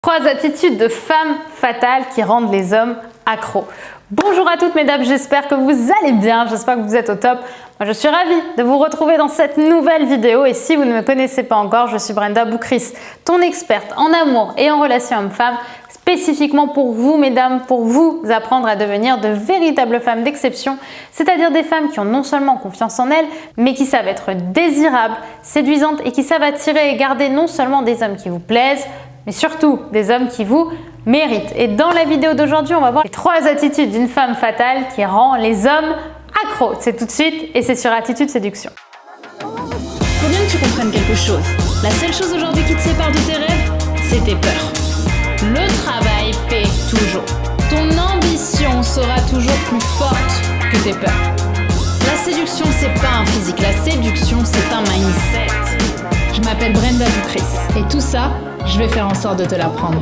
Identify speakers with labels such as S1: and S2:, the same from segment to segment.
S1: 3 attitudes de femmes fatales qui rendent les hommes accros. Bonjour à toutes mesdames, j'espère que vous allez bien, j'espère que vous êtes au top. Moi je suis ravie de vous retrouver dans cette nouvelle vidéo et si vous ne me connaissez pas encore, je suis Brenda Boukris, ton experte en amour et en relations hommes-femmes, spécifiquement pour vous mesdames, pour vous apprendre à devenir de véritables femmes d'exception, c'est-à-dire des femmes qui ont non seulement confiance en elles, mais qui savent être désirables, séduisantes et qui savent attirer et garder non seulement des hommes qui vous plaisent, mais surtout des hommes qui vous méritent. Et dans la vidéo d'aujourd'hui, on va voir les 3 attitudes d'une femme fatale qui rend les hommes accros. C'est tout de suite et c'est sur Attitude Séduction.
S2: Faut bien que tu comprennes quelque chose. La seule chose aujourd'hui qui te sépare de tes rêves, c'est tes peurs. Le travail paie toujours. Ton ambition sera toujours plus forte que tes peurs. La séduction, c'est pas un physique. La séduction, c'est un mindset. Je m'appelle Brenda Boukris et tout ça, je vais faire en sorte de te l'apprendre.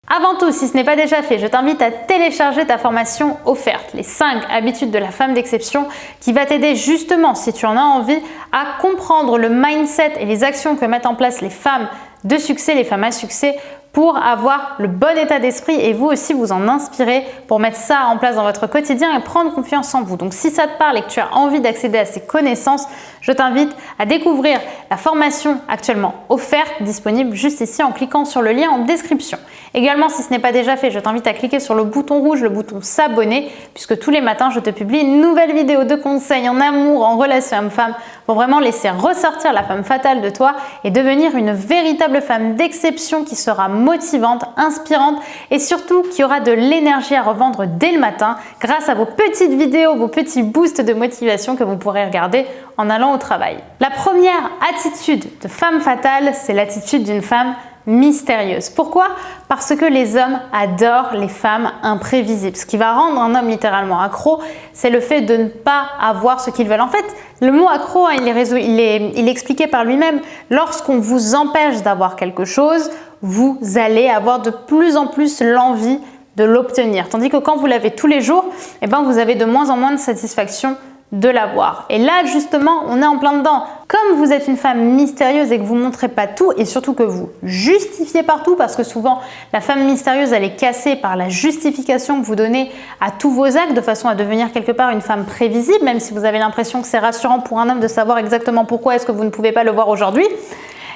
S1: Avant tout, si ce n'est pas déjà fait, je t'invite à télécharger ta formation offerte, les 5 habitudes de la femme d'exception, qui va t'aider justement, si tu en as envie, à comprendre le mindset et les actions que mettent en place les femmes de succès, les femmes à succès, pour avoir le bon état d'esprit et vous aussi vous en inspirer pour mettre ça en place dans votre quotidien et prendre confiance en vous. Donc si ça te parle et que tu as envie d'accéder à ces connaissances, je t'invite à découvrir la formation actuellement offerte, disponible juste ici en cliquant sur le lien en description. Également, si ce n'est pas déjà fait, je t'invite à cliquer sur le bouton rouge, le bouton s'abonner, puisque tous les matins, je te publie une nouvelle vidéo de conseils en amour, en relation homme-femme, pour vraiment laisser ressortir la femme fatale de toi et devenir une véritable femme d'exception qui sera motivante, inspirante et surtout qui aura de l'énergie à revendre dès le matin grâce à vos petites vidéos, vos petits boosts de motivation que vous pourrez regarder en allant au travail. La première attitude de femme fatale, c'est l'attitude d'une femme mystérieuse. Pourquoi? Parce que les hommes adorent les femmes imprévisibles. Ce qui va rendre un homme littéralement accro, c'est le fait de ne pas avoir ce qu'ils veulent. En fait, le mot accro, il est expliqué par lui-même. Lorsqu'on vous empêche d'avoir quelque chose, vous allez avoir de plus en plus l'envie de l'obtenir. Tandis que quand vous l'avez tous les jours, vous avez de moins en moins de satisfaction de l'avoir. Et là, justement, on est en plein dedans. Comme vous êtes une femme mystérieuse et que vous ne montrez pas tout et surtout que vous justifiez partout, parce que souvent, la femme mystérieuse, elle est cassée par la justification que vous donnez à tous vos actes de façon à devenir quelque part une femme prévisible, même si vous avez l'impression que c'est rassurant pour un homme de savoir exactement pourquoi est-ce que vous ne pouvez pas le voir aujourd'hui.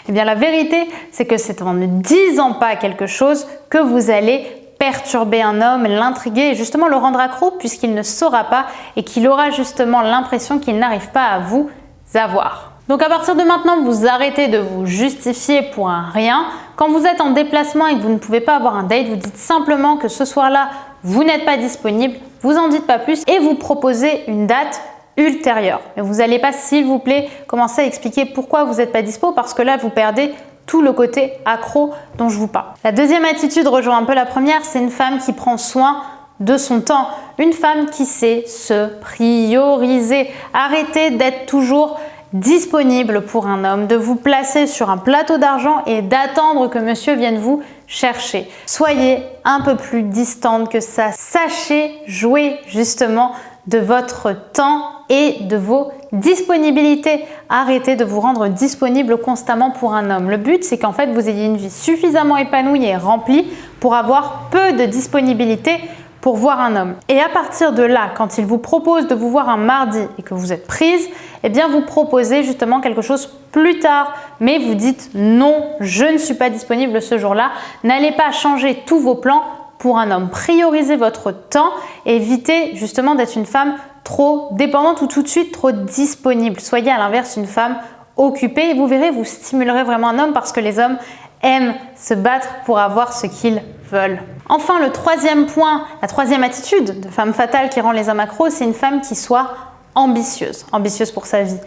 S1: Eh bien, la vérité, c'est que c'est en ne disant pas quelque chose que vous allez perturber un homme, l'intriguer et justement le rendre accro puisqu'il ne saura pas et qu'il aura justement l'impression qu'il n'arrive pas à vous avoir. Donc à partir de maintenant, vous arrêtez de vous justifier pour un rien. Quand vous êtes en déplacement et que vous ne pouvez pas avoir un date, vous dites simplement que ce soir-là, vous n'êtes pas disponible, vous en dites pas plus et vous proposez une date ultérieure. Mais vous n'allez pas, s'il vous plaît, commencer à expliquer pourquoi vous n'êtes pas dispo parce que là, vous perdez tout le côté accro dont je vous parle. La deuxième attitude rejoint un peu la première, c'est une femme qui prend soin de son temps. Une femme qui sait se prioriser. Arrêtez d'être toujours disponible pour un homme, de vous placer sur un plateau d'argent et d'attendre que monsieur vienne vous chercher. Soyez un peu plus distante que ça. Sachez jouer justement de votre temps et de vos disponibilités. Arrêtez de vous rendre disponible constamment pour un homme. Le but, c'est qu'en fait, vous ayez une vie suffisamment épanouie et remplie pour avoir peu de disponibilité pour voir un homme. Et à partir de là, quand il vous propose de vous voir un mardi et que vous êtes prise, vous proposez justement quelque chose plus tard, mais vous dites non, je ne suis pas disponible ce jour-là. N'allez pas changer tous vos plans pour un homme. Priorisez votre temps, évitez justement d'être une femme trop dépendante ou tout de suite trop disponible. Soyez à l'inverse une femme occupée et vous verrez, vous stimulerez vraiment un homme parce que les hommes aiment se battre pour avoir ce qu'ils veulent. Enfin, le troisième point, la troisième attitude de femme fatale qui rend les hommes accros, c'est une femme qui soit ambitieuse. Ambitieuse pour sa vie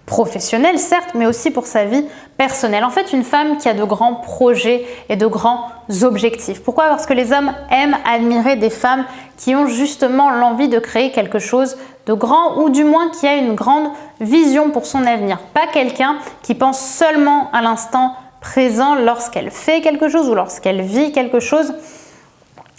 S1: professionnelle, certes, mais aussi pour sa vie personnelle. En fait, une femme qui a de grands projets et de grands objectifs. Pourquoi? Parce que les hommes aiment admirer des femmes qui ont justement l'envie de créer quelque chose de grand ou du moins qui a une grande vision pour son avenir. Pas quelqu'un qui pense seulement à l'instant présent lorsqu'elle fait quelque chose ou lorsqu'elle vit quelque chose.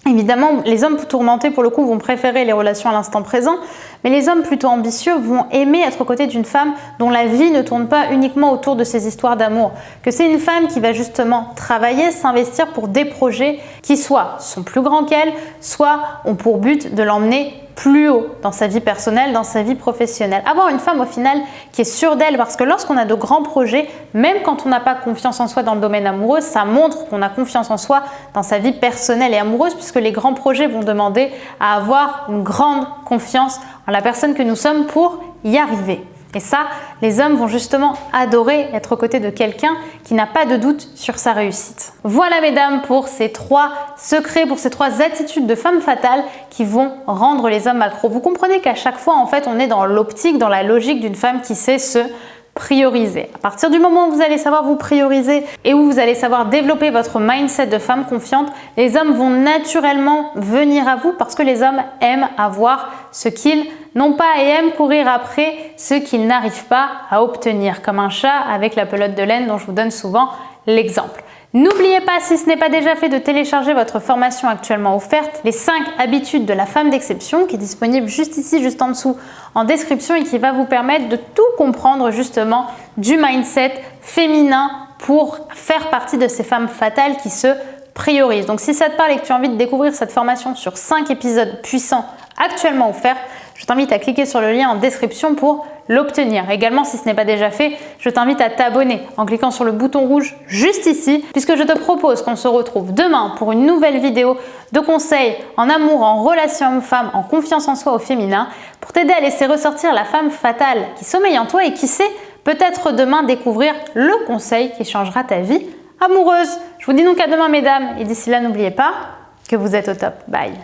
S1: Évidemment, les hommes tourmentés, pour le coup, vont préférer les relations à l'instant présent, Mais les hommes plutôt ambitieux vont aimer être aux côtés d'une femme dont la vie ne tourne pas uniquement autour de ses histoires d'amour, que c'est une femme qui va justement travailler, s'investir pour des projets qui soit sont plus grands qu'elle, soit ont pour but de l'emmener plus haut dans sa vie personnelle, dans sa vie professionnelle. Avoir une femme au final qui est sûre d'elle, parce que lorsqu'on a de grands projets, même quand on n'a pas confiance en soi dans le domaine amoureux, ça montre qu'on a confiance en soi dans sa vie personnelle et amoureuse, puisque les grands projets vont demander à avoir une grande confiance en la personne que nous sommes pour y arriver. Et ça, les hommes vont justement adorer être aux côtés de quelqu'un qui n'a pas de doute sur sa réussite. Voilà mesdames pour ces 3 secrets, pour ces 3 attitudes de femme fatale qui vont rendre les hommes accros. Vous comprenez qu'à chaque fois, en fait, on est dans l'optique, dans la logique d'une femme qui sait se prioriser. À partir du moment où vous allez savoir vous prioriser et où vous allez savoir développer votre mindset de femme confiante, les hommes vont naturellement venir à vous parce que les hommes aiment avoir ce qu'ils n'ont pas et aiment courir après ce qu'ils n'arrivent pas à obtenir, comme un chat avec la pelote de laine dont je vous donne souvent l'exemple. N'oubliez pas, si ce n'est pas déjà fait, de télécharger votre formation actuellement offerte, les 5 habitudes de la femme d'exception, qui est disponible juste ici, juste en dessous, en description, et qui va vous permettre de tout comprendre justement du mindset féminin pour faire partie de ces femmes fatales qui se priorisent. Donc si ça te parle et que tu as envie de découvrir cette formation sur 5 épisodes puissants actuellement offerts, je t'invite à cliquer sur le lien en description pour l'obtenir. Également, si ce n'est pas déjà fait, je t'invite à t'abonner en cliquant sur le bouton rouge juste ici, puisque je te propose qu'on se retrouve demain pour une nouvelle vidéo de conseils en amour, en relation homme-femme, en confiance en soi au féminin, pour t'aider à laisser ressortir la femme fatale qui sommeille en toi et qui sait peut-être demain découvrir le conseil qui changera ta vie amoureuse. Je vous dis donc à demain mesdames, et d'ici là n'oubliez pas que vous êtes au top. Bye.